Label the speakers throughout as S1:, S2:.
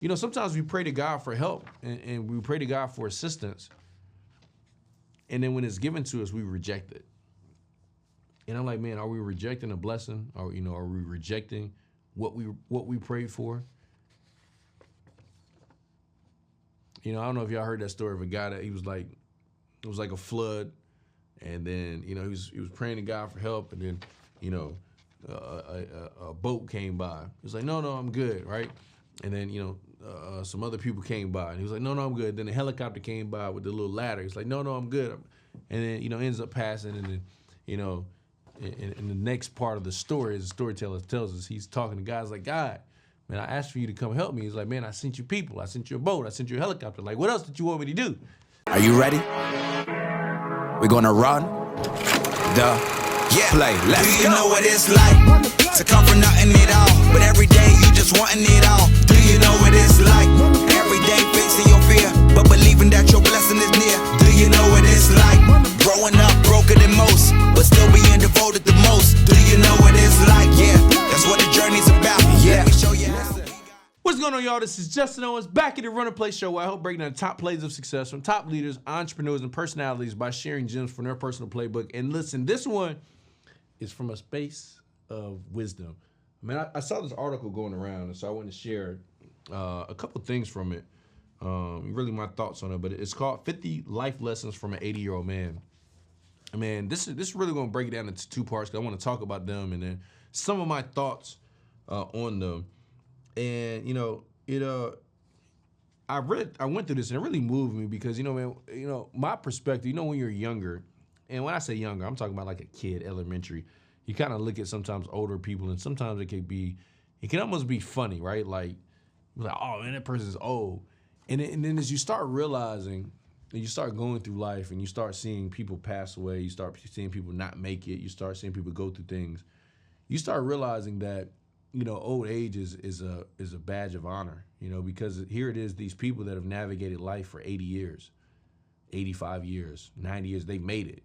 S1: You know, sometimes we pray to God for help and we pray to God for assistance. And then when it's given to us, we reject it. And I'm like, man, are we rejecting a blessing? Or, you know, are we rejecting what we prayed for? You know, I don't know if y'all heard that story of a guy that he was like, it was like a flood. And then, you know, he was praying to God for help. And then, you know, a boat came by. He was like, no, I'm good, right? And then, you know, some other people came by. And he was like, no, I'm good. Then a helicopter came by with the little ladder. He's like, no, I'm good. And then, you know, ends up passing. And then, you know, in the next part of the story, as the storyteller tells us, he's talking to God. He's like, God, man, I asked for you to come help me. He's like, man, I sent you people. I sent you a boat. I sent you a helicopter. Like, what else did you want me to do?
S2: Are you ready? We're gonna run the play. Let's
S3: Do you know what it's like to come from nothing at all, but every day you just wanting it all? Do you know what it's like? Every day facing your fear, but believing that your blessing is near. Do you know what it's like? Growing up broken than most, but still being devoted the most. Do you know what it's like? Yeah, that's what the journey's about. Yeah. Let me show you.
S1: What's going on, y'all? This is Justin Owens back at the Run and Play show, where I help break down the top plays of success from top leaders, entrepreneurs, and personalities by sharing gems from their personal playbook. And listen, this one is from a space of wisdom. I mean, I saw this article going around, and so I wanted to share a couple things from it. Really my thoughts on it, but it's called 50 Life Lessons from an 80-Year-Old Man. I mean, this is really going to break it down into two parts, because I want to talk about them and then some of my thoughts on them. And, you know, I went through this and it really moved me because, you know, man, you know, my perspective, you know, when you're younger, and when I say younger, I'm talking about like a kid, elementary, you kind of look at sometimes older people and sometimes it can almost be funny, right? Like, oh man, that person's old. And then as you start realizing and you start going through life and you start seeing people pass away, you start seeing people not make it, you start seeing people go through things, you start realizing that, you know, old age is a badge of honor, you know, because here it is, these people that have navigated life for 80 years, 85 years, 90 years, they made it.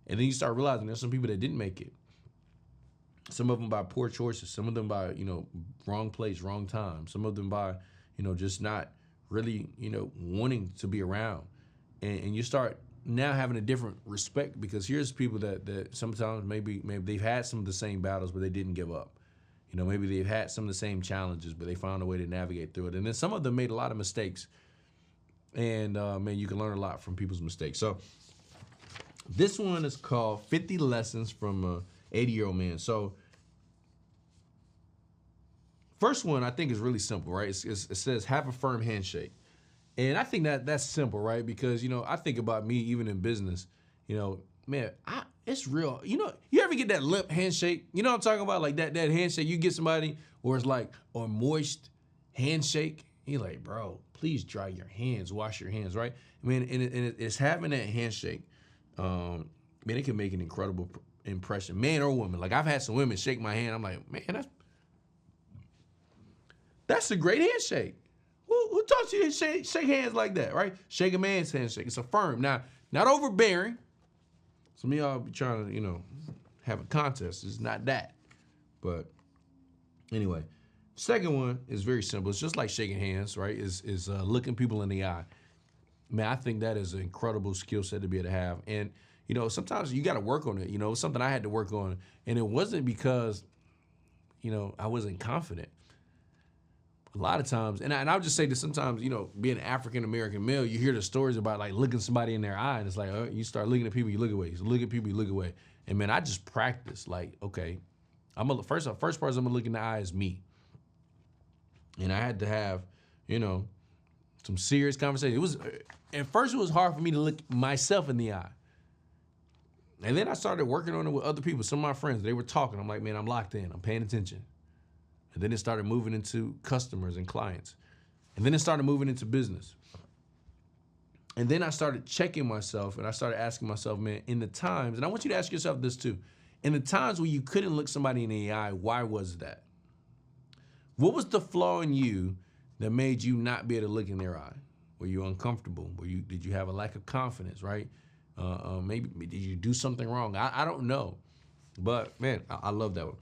S1: And then you start realizing there's some people that didn't make it. Some of them by poor choices, some of them by, you know, wrong place, wrong time. Some of them by, you know, just not really, you know, wanting to be around. And you start now having a different respect, because here's people that sometimes maybe they've had some of the same battles, but they didn't give up. You know, maybe they've had some of the same challenges, but they found a way to navigate through it. And then some of them made a lot of mistakes. And, man, you can learn a lot from people's mistakes. So this one is called 50 Lessons from an 80-Year-Old Man. So first one I think is really simple, right? It says, have a firm handshake. And I think that's simple, right? Because, you know, I think about me even in business, you know, man, it's real. You know, you ever get that lip handshake? You know what I'm talking about? Like that handshake, you get somebody, or it's like a moist handshake. You're like, bro, please dry your hands, wash your hands, right? I mean, and it's having that handshake. Man, it can make an incredible impression, man or woman. Like, I've had some women shake my hand. I'm like, man, that's a great handshake. Who taught you to shake hands like that, right? Shake a man's handshake. It's a firm. Now, not overbearing. Some of y'all be trying to, you know, have a contest. It's not that. But anyway, second one is very simple. It's just like shaking hands, right? Is looking people in the eye. Man, I think that is an incredible skill set to be able to have. And, you know, sometimes you got to work on it. You know, it's something I had to work on. And it wasn't because, you know, I wasn't confident. A lot of times, and I would just say that sometimes, you know, being an African-American male, you hear the stories about like looking somebody in their eye, and it's like, you start looking at people, you look away. You look at people, you look away. And man, I just practiced like, okay, first person I'm gonna look in the eye is me. And I had to have, you know, some serious conversation. At first it was hard for me to look myself in the eye. And then I started working on it with other people. Some of my friends, they were talking. I'm like, man, I'm locked in. I'm paying attention. And then it started moving into customers and clients. And then it started moving into business. And then I started checking myself, and I started asking myself, man, in the times, and I want you to ask yourself this too, in the times where you couldn't look somebody in the eye, why was that? What was the flaw in you that made you not be able to look in their eye? Were you uncomfortable? Did you have a lack of confidence, right? Maybe did you do something wrong? I don't know. But man, I love that one.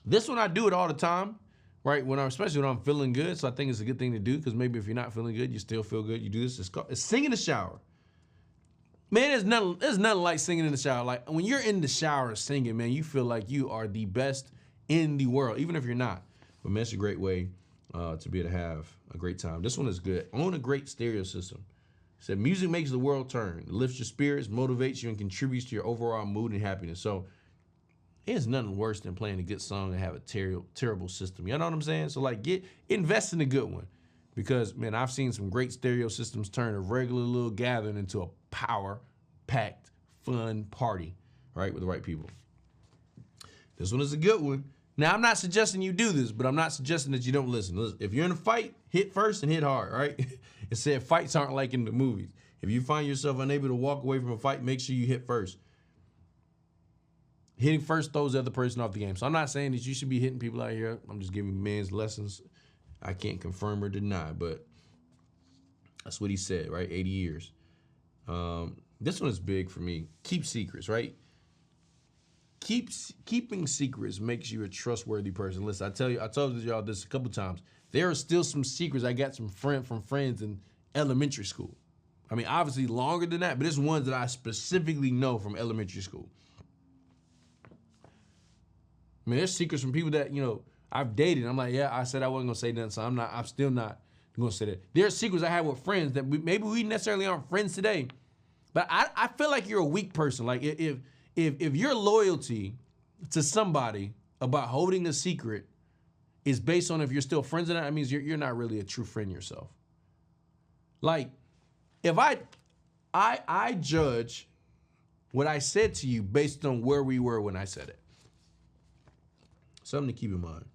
S1: This one, I do it all the time, right? Especially when I'm feeling good. So I think it's a good thing to do, because maybe if you're not feeling good, you still feel good. You do this. It's sing in the shower. Man, there's nothing like singing in the shower. Like when you're in the shower singing, man, you feel like you are the best in the world, even if you're not. But man, it's a great way to be able to have a great time. This one is good. Own a great stereo system. It said music makes the world turn. It lifts your spirits, motivates you, and contributes to your overall mood and happiness. So there's nothing worse than playing a good song and have a terrible system. You know what I'm saying? So like invest in a good one. Because, man, I've seen some great stereo systems turn a regular little gathering into a power-packed, fun party, right, with the right people. This one is a good one. Now, I'm not suggesting you do this, but I'm not suggesting that you don't listen. Listen, if you're in a fight, hit first and hit hard, right? It said fights aren't like in the movies. If you find yourself unable to walk away from a fight, make sure you hit first. Hitting first throws the other person off the game. So I'm not saying that you should be hitting people out here. I'm just giving men's lessons. I can't confirm or deny, but that's what he said, right? 80 years. This one is big for me. Keep secrets, right? Keeping secrets makes you a trustworthy person. Listen, I told y'all this a couple times. There are still some secrets I got from friends in elementary school. I mean, obviously longer than that, but it's ones that I specifically know from elementary school. I mean, there's secrets from people that, I've dated. I'm like, yeah, I said I wasn't gonna say nothing, so I'm still not gonna say that. There are secrets I have with friends that maybe we necessarily aren't friends today, but I feel like you're a weak person. Like if your loyalty to somebody about holding a secret is based on if you're still friends or not, that means you're not really a true friend yourself. Like, if I judge what I said to you based on where we were when I said it. Something to keep in mind.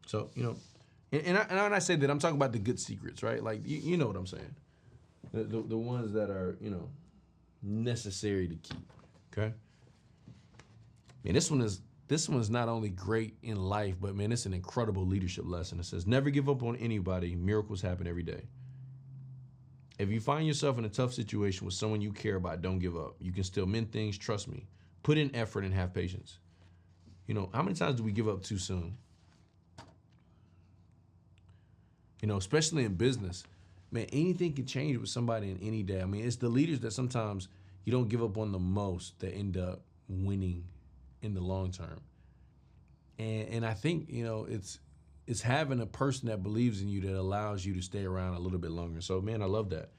S1: So, and when I say that, I'm talking about the good secrets, right? Like, you know what I'm saying. The ones that are, necessary to keep, okay? Man, this one is not only great in life, but man, it's an incredible leadership lesson. It says, never give up on anybody. Miracles happen every day. If you find yourself in a tough situation with someone you care about, don't give up. You can still mend things, trust me. Put in effort and have patience. How many times do we give up too soon? Especially in business. Man, anything can change with somebody in any day. I mean, it's the leaders that sometimes you don't give up on the most that end up winning in the long term. And I think, it's having a person that believes in you that allows you to stay around a little bit longer. So, man, I love that.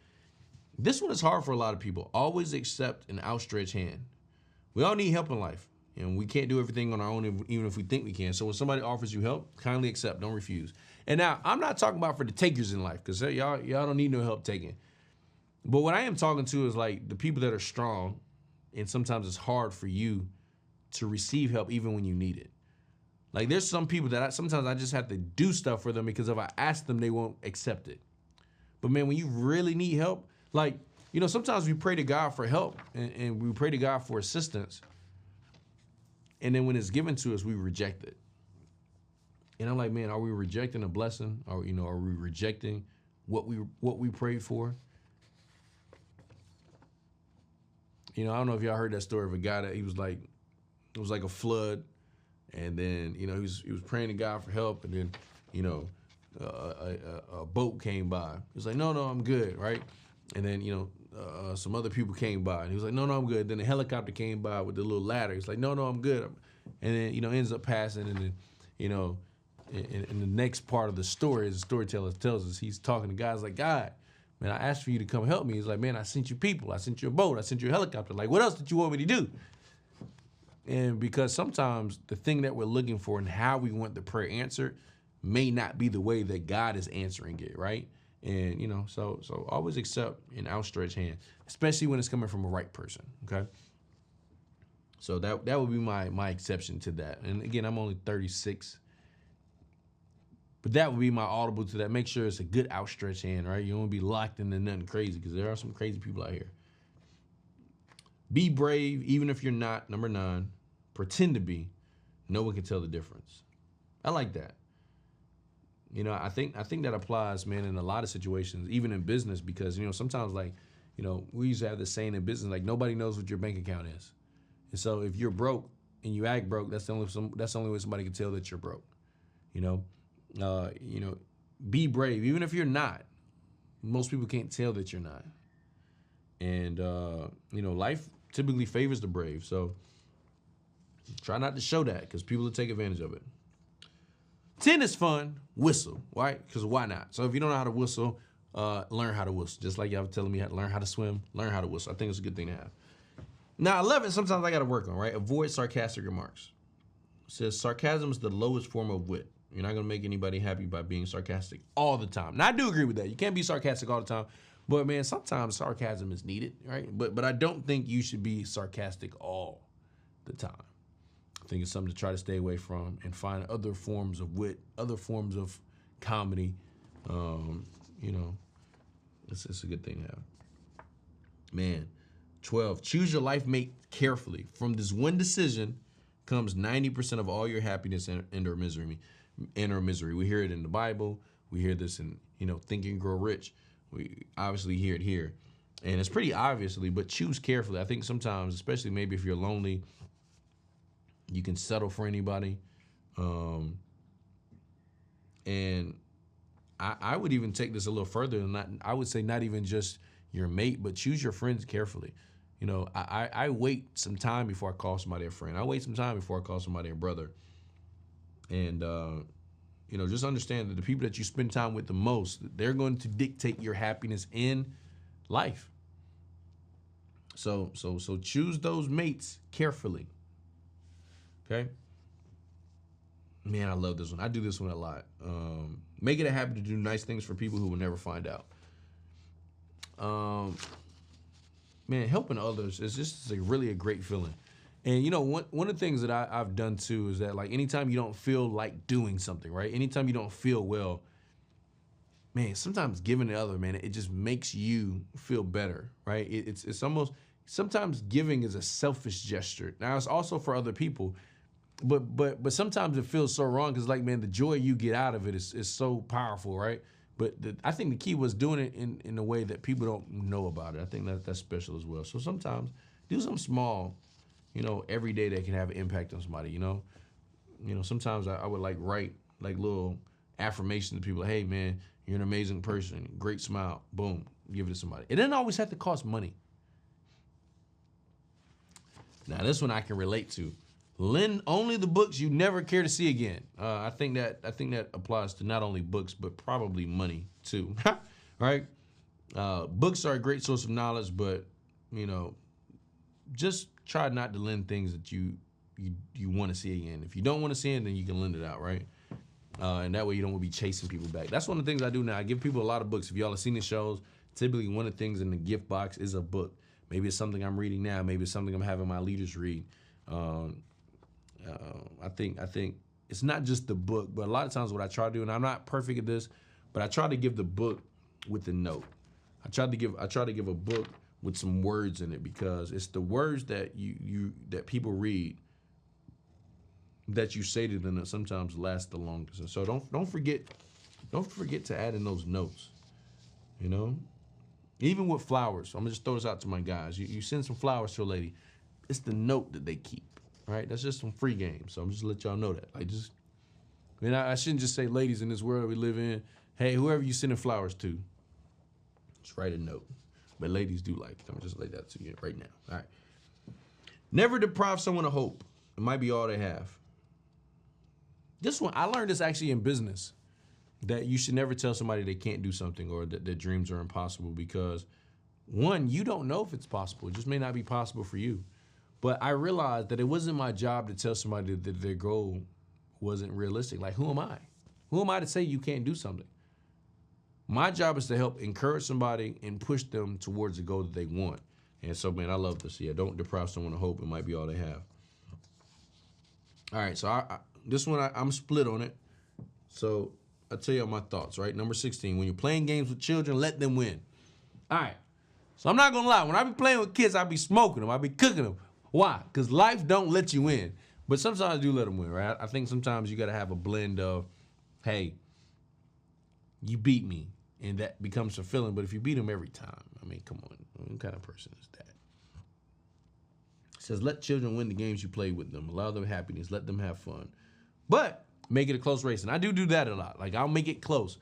S1: This one is hard for a lot of people. Always accept an outstretched hand. We all need help in life. And we can't do everything on our own, even if we think we can. So when somebody offers you help, kindly accept, don't refuse. And now, I'm not talking about for the takers in life, because y'all don't need no help taking. But what I am talking to is like the people that are strong, and sometimes it's hard for you to receive help even when you need it. Like there's some people that sometimes I just have to do stuff for them because if I ask them, they won't accept it. But man, when you really need help, like, sometimes we pray to God for help and we pray to God for assistance. And then when it's given to us, we reject it. And I'm like, man, are we rejecting a blessing? Or, are we rejecting what we prayed for? I don't know if y'all heard that story of a guy that it was like a flood. And then, he was praying to God for help. And then, a boat came by. He was like, no, I'm good, right? And then, some other people came by. And he was like, no, I'm good. Then a helicopter came by with the little ladder. He's like, no, I'm good. And then, ends up passing. And then, in the next part of the story, as the storyteller tells us, he's talking to guys like, God, man, I asked for you to come help me. He's like, man, I sent you people. I sent you a boat. I sent you a helicopter. Like, what else did you want me to do? And because sometimes the thing that we're looking for and how we want the prayer answered may not be the way that God is answering it, right? And, so always accept an outstretched hand, especially when it's coming from a right person, okay? So that would be my exception to that. And again, I'm only 36. But that would be my audible to that. Make sure it's a good outstretched hand, right? You don't want to be locked into nothing crazy because there are some crazy people out here. Be brave, even if you're not. Number 9, pretend to be. No one can tell the difference. I like that. I think that applies, man, in a lot of situations, even in business, because, sometimes we used to have this saying in business, like nobody knows what your bank account is. And so if you're broke and you act broke, that's the only way somebody can tell that you're broke. You know, be brave, even if you're not. Most people can't tell that you're not. And, life typically favors the brave. So try not to show that because people will take advantage of it. 10 is fun. Whistle, right? Because why not? So if you don't know how to whistle, learn how to whistle. Just like y'all telling me how to learn how to swim, learn how to whistle. I think it's a good thing to have. Now, 11, sometimes I got to work on, right? Avoid sarcastic remarks. It says sarcasm is the lowest form of wit. You're not going to make anybody happy by being sarcastic all the time. Now, I do agree with that. You can't be sarcastic all the time. But, man, sometimes sarcasm is needed, right? But I don't think you should be sarcastic all the time. I think it's something to try to stay away from and find other forms of wit, other forms of comedy. It's a good thing to have. Man, 12, choose your life mate carefully. From this one decision comes 90% of all your happiness and or misery. We hear it in the Bible. We hear this in, Think and Grow Rich. We obviously hear it here. And it's pretty obviously, but choose carefully. I think sometimes, especially maybe if you're lonely, you can settle for anybody. And I would even take this a little further than I would say not even just your mate, but choose your friends carefully. I wait some time before I call somebody a friend. I wait some time before I call somebody a brother. And, just understand that the people that you spend time with the most, they're going to dictate your happiness in life. So choose those mates carefully. Okay? Man, I love this one. I do this one a lot. Make it a habit to do nice things for people who will never find out. Man, helping others is just really a great feeling. And, one of the things that I've done, too, is that, like, anytime you don't feel like doing something, right? Anytime you don't feel well, man, sometimes giving to others, man, it just makes you feel better, right? It's almost, sometimes giving is a selfish gesture. Now, it's also for other people, but sometimes it feels so wrong because, like, man, the joy you get out of it is so powerful, right? But I think the key was doing it in a way that people don't know about it. I think that's special as well. So sometimes do something small, every day that can have an impact on somebody, Sometimes I would write little affirmations to people. Hey, man, you're an amazing person. Great smile. Boom. Give it to somebody. It doesn't always have to cost money. Now, this one I can relate to. Lend only the books you never care to see again. I think that applies to not only books, but probably money too, right? Books are a great source of knowledge, but just try not to lend things that you want to see again. If you don't want to see it, then you can lend it out, right? And that way you don't want to be chasing people back. That's one of the things I do now. I give people a lot of books. If y'all have seen the shows, typically one of the things in the gift box is a book. Maybe it's something I'm reading now. Maybe it's something I'm having my leaders read. I think it's not just the book, but a lot of times what I try to do, and I'm not perfect at this, but I try to give the book with a note. I try to give a book with some words in it because it's the words that that people read that you say to them that sometimes last the longest. And so don't forget to add in those notes. Even with flowers. I'm gonna just throw this out to my guys. You send some flowers to a lady, it's the note that they keep. Right, that's just some free game. So I'm just let y'all know that. I shouldn't just say ladies in this world we live in. Hey, whoever you sending flowers to, just write a note. But ladies do like it. I'm just like that to you right now. All right. Never deprive someone of hope. It might be all they have. This one, I learned this actually in business, that you should never tell somebody they can't do something or that their dreams are impossible because, one, you don't know if it's possible. It just may not be possible for you. But I realized that it wasn't my job to tell somebody that their goal wasn't realistic. Like, who am I? Who am I to say you can't do something? My job is to help encourage somebody and push them towards the goal that they want. And so, man, I love this. Yeah, don't deprive someone of hope. It might be all they have. All right, so this one, I'm split on it. So I'll tell you my thoughts, right? Number 16, when you're playing games with children, let them win. All right, so I'm not going to lie. When I be playing with kids, I be smoking them. I be cooking them. Why? Because life don't let you win. But sometimes I do let them win, right? I think sometimes you got to have a blend of, hey, you beat me, and that becomes fulfilling. But if you beat them every time, I mean, come on. What kind of person is that? It says, let children win the games you play with them. Allow them happiness. Let them have fun. But make it a close race. And I do that a lot. Like, I'll make it close.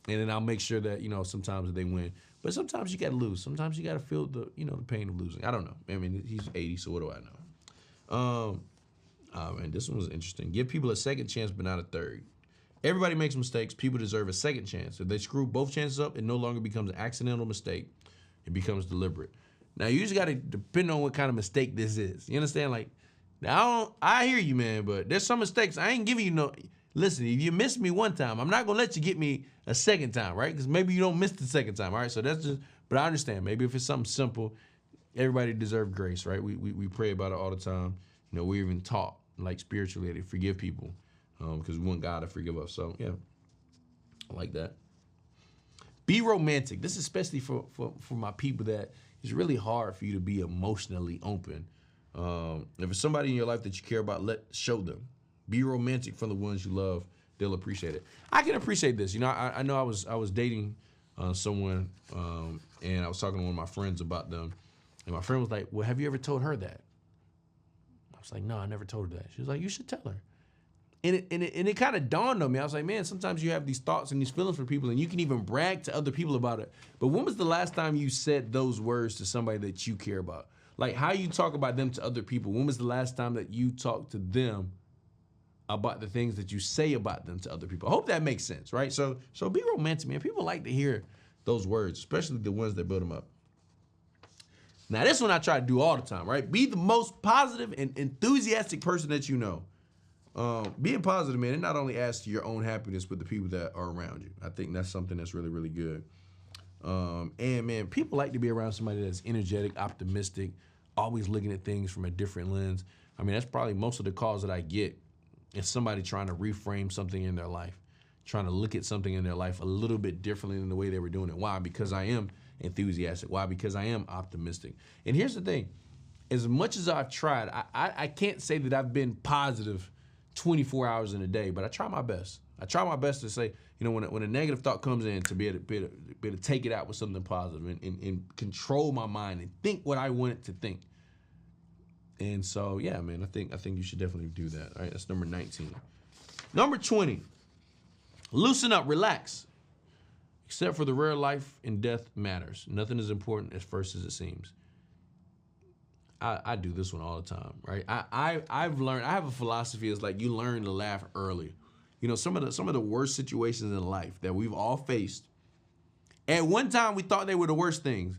S1: And then I'll make sure that, sometimes they win. But sometimes you got to lose. Sometimes you got to feel the pain of losing. I don't know. I mean, he's 80, so what do I know? Man, this one was interesting. Give people a second chance, but not a third. Everybody makes mistakes. People deserve a second chance. If they screw both chances up, it no longer becomes an accidental mistake. It becomes deliberate. Now, you just got to depend on what kind of mistake this is. You understand? Like, now, I hear you, man, but there's some mistakes. I ain't giving you no... Listen, if you missed me one time, I'm not going to let you get me a second time, right? Because maybe you don't miss the second time, all right? So that's just... But I understand. Maybe if it's something simple, everybody deserves grace, right? We pray about it all the time. We even taught, like, spiritually, to forgive people because we want God to forgive us. So, yeah, I like that. Be romantic. This is especially for my people that it's really hard for you to be emotionally open. If it's somebody in your life that you care about, show them. Be romantic for the ones you love. They'll appreciate it. I can appreciate this. I know I was dating someone and I was talking to one of my friends about them. And my friend was like, well, have you ever told her that? I was like, no, I never told her that. She was like, you should tell her. And it kind of dawned on me. I was like, man, sometimes you have these thoughts and these feelings for people and you can even brag to other people about it. But when was the last time you said those words to somebody that you care about? Like how you talk about them to other people. When was the last time that you talked to them about the things that you say about them to other people? I hope that makes sense, right? So be romantic, man. People like to hear those words, especially the ones that build them up. Now, this one I try to do all the time, right? Be the most positive and enthusiastic person that you know. Being positive, man, it not only adds to your own happiness, but the people that are around you. I think that's something that's really, really good. And, man, people like to be around somebody that's energetic, optimistic, always looking at things from a different lens. I mean, that's probably most of the calls that I get is somebody trying to reframe something in their life, trying to look at something in their life a little bit differently than the way they were doing it. Why? Because I am enthusiastic. Why? Because I am optimistic. And here's the thing. As much as I've tried, I can't say that I've been positive 24 hours in a day, but I try my best. I try my best to say, when a negative thought comes in, to be able to take it out with something positive and control my mind and think what I want it to think. And so, yeah, man, I think you should definitely do that. All right, that's number 19. Number 20, loosen up, relax. Except for the rare life and death matters. Nothing is important as first as it seems. I do this one all the time, right? I've learned, I have a philosophy, it's like you learn to laugh early. Some of the worst situations in life that we've all faced, at one time we thought they were the worst things.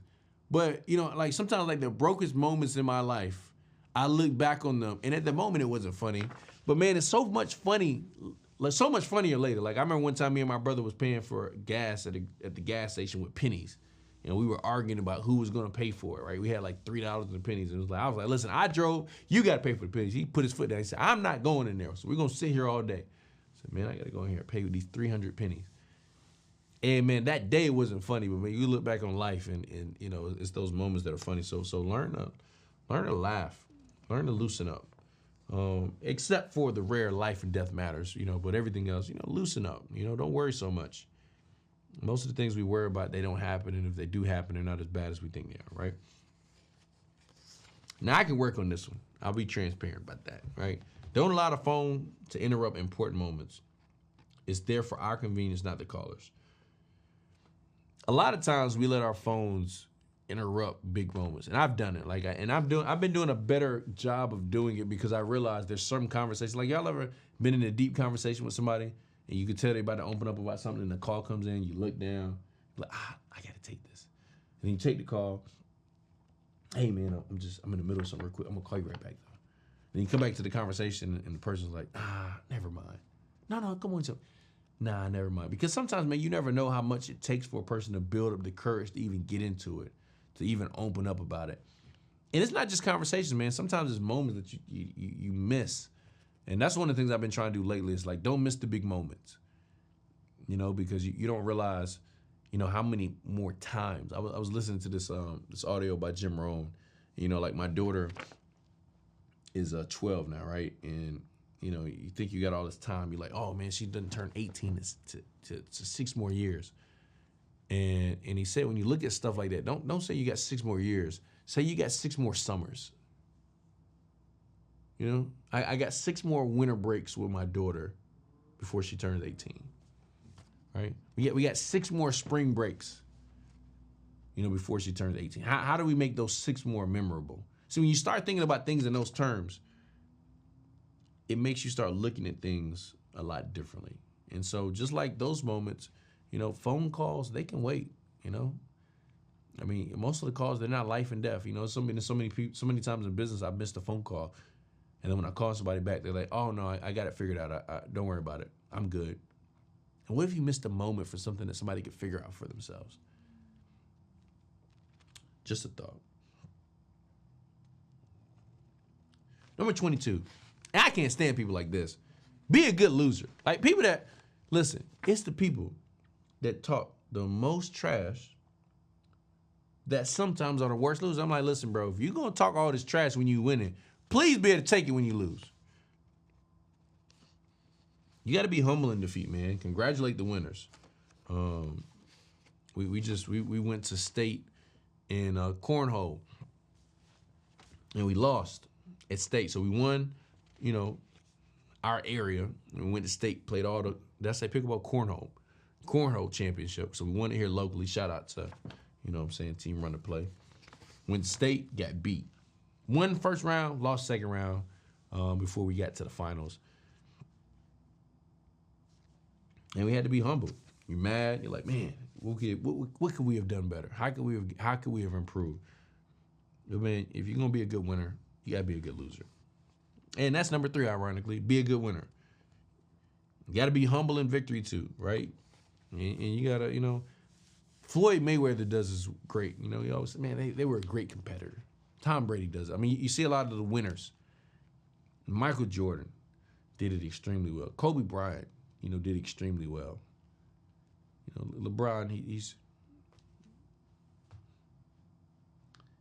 S1: But, like sometimes like the brokest moments in my life, I look back on them, and at the moment it wasn't funny. But man, it's so much funnier later. Like I remember one time me and my brother was paying for gas at the gas station with pennies. And we were arguing about who was gonna pay for it, right? We had like $3 in the pennies. And I was like, listen, I drove, you gotta pay for the pennies. He put his foot down, he said, I'm not going in there. So we're gonna sit here all day. I said, man, I gotta go in here and pay with these 300 pennies. And man, that day wasn't funny, but man, you look back on life and it's those moments that are funny. So learn to laugh, learn to loosen up. Except for the rare life and death matters, but everything else, loosen up, don't worry so much. Most of the things we worry about, they don't happen, and if they do happen, they're not as bad as we think they are, right? Now, I can work on this one. I'll be transparent about that, right? Don't allow the phone to interrupt important moments. It's there for our convenience, not the caller's. A lot of times, we let our phones interrupt big moments, and I've done it. I've been doing a better job of doing it because I realize there's some conversations. Like y'all ever been in a deep conversation with somebody? And you can tell they're about to open up about something, and the call comes in, you look down, like, I gotta take this. And then you take the call. Hey man, I'm in the middle of something real quick. I'm gonna call you right back though. Then you come back to the conversation and the person's like, never mind. No, come on. Nah, never mind. Because sometimes, man, you never know how much it takes for a person to build up the courage to even get into it, to even open up about it. And it's not just conversations, man. Sometimes it's moments that you miss. And that's one of the things I've been trying to do lately is like, don't miss the big moments, because you don't realize, how many more times. I was listening to this audio by Jim Rohn. Like my daughter is 12 now, right? And, you think you got all this time. You're like, oh, man, she doesn't turn 18 to 6 more years. And he said, when you look at stuff like that, don't say you got 6 more years. Say you got 6 more summers. I got 6 more winter breaks with my daughter before she turns 18. Right? We got 6 more spring breaks, before she turns 18. How do we make those 6 more memorable? So when you start thinking about things in those terms, it makes you start looking at things a lot differently. And so just like those moments, phone calls, they can wait, I mean, most of the calls, they're not life and death. So many times in business, I missed a phone call. And then when I call somebody back, they're like, oh, no, I got it figured out. Don't worry about it. I'm good. And what if you missed a moment for something that somebody could figure out for themselves? Just a thought. Number 22. And I can't stand people like this. Be a good loser. Like people that, listen, it's the people that talk the most trash that sometimes are the worst losers. I'm like, listen, bro, if you're going to talk all this trash when you winning, please be able to take it when you lose. You got to be humble in defeat, man. Congratulate the winners. We went to state in cornhole, and we lost at state. So we won, our area. And we went to state, played all the, that's a pickleball cornhole championship. So we won it here locally. Shout out to, Team Run to Play. Went to state, got beat. Won first round, lost second round before we got to the finals. And we had to be humble. You're mad. You're like, man, what could we have done better? How could we have improved? But man, if you're gonna be a good winner, you gotta be a good loser. And that's number 3, ironically. Be a good winner. You gotta be humble in victory too, right? And you gotta, Floyd Mayweather does this great. He always say, man, they were a great competitor. Tom Brady does it. I mean, you see a lot of the winners. Michael Jordan did it extremely well. Kobe Bryant, did extremely well. LeBron,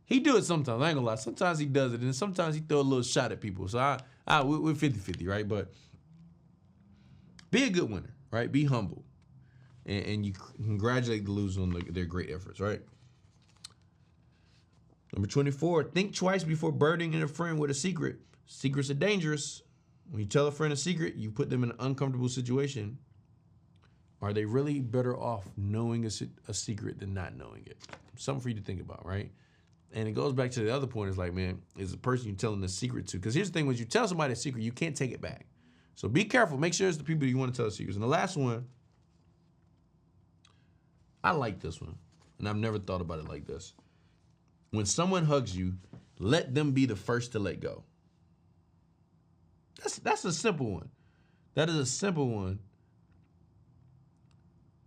S1: he do it sometimes. I ain't gonna lie. Sometimes he does it, and sometimes he throw a little shot at people. So we're 50-50, right? But be a good winner, right? Be humble, and you congratulate the losers on their great efforts, right? Number 24, think twice before burdening a friend with a secret. Secrets are dangerous. When you tell a friend a secret, you put them in an uncomfortable situation. Are they really better off knowing a secret than not knowing it? Something for you to think about, right? And it goes back to the other point. It's like, man, is the person you're telling the secret to? Because here's the thing, when you tell somebody a secret, you can't take it back. So be careful. Make sure it's the people you want to tell the secrets. And the last one, I like this one, and I've never thought about it like this. When someone hugs you, let them be the first to let go. That's a simple one. That is a simple one.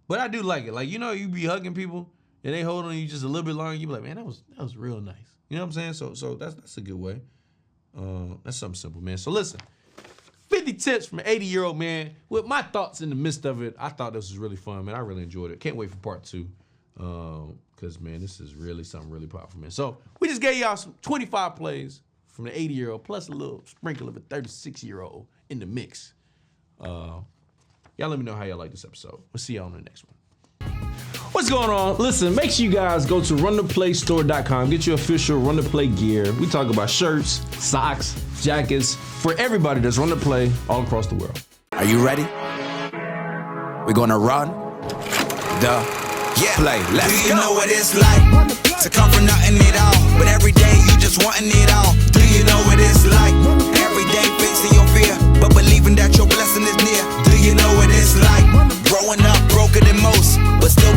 S1: But I do like it. Like, you be hugging people and they hold on you just a little bit longer. You be like, man, that was real nice. You know what I'm saying? So that's a good way. That's something simple, man. So listen, 50 tips from an 80-year-old man with my thoughts in the midst of it. I thought this was really fun, man. I really enjoyed it. Can't wait for part 2. Because, man, this is really something really powerful, man. So we just gave y'all some 25 plays from the 80-year-old plus a little sprinkle of a 36-year-old in the mix. Y'all let me know how y'all like this episode. We'll see y'all on the next one. What's going on? Listen, make sure you guys go to RunThePlayStore.com. Get your official Run the Play gear. We talk about shirts, socks, jackets for everybody that's Run the Play all across the world.
S2: Are you ready? We're gonna run the play. Let's
S3: Do you
S2: go.
S3: know what it's like to come from nothing at all, but every day you just wanting it all? Do you know what it's like? Every day facing your fear, but believing that your blessing is near. Do you know what it's like? Growing up broken than most, but still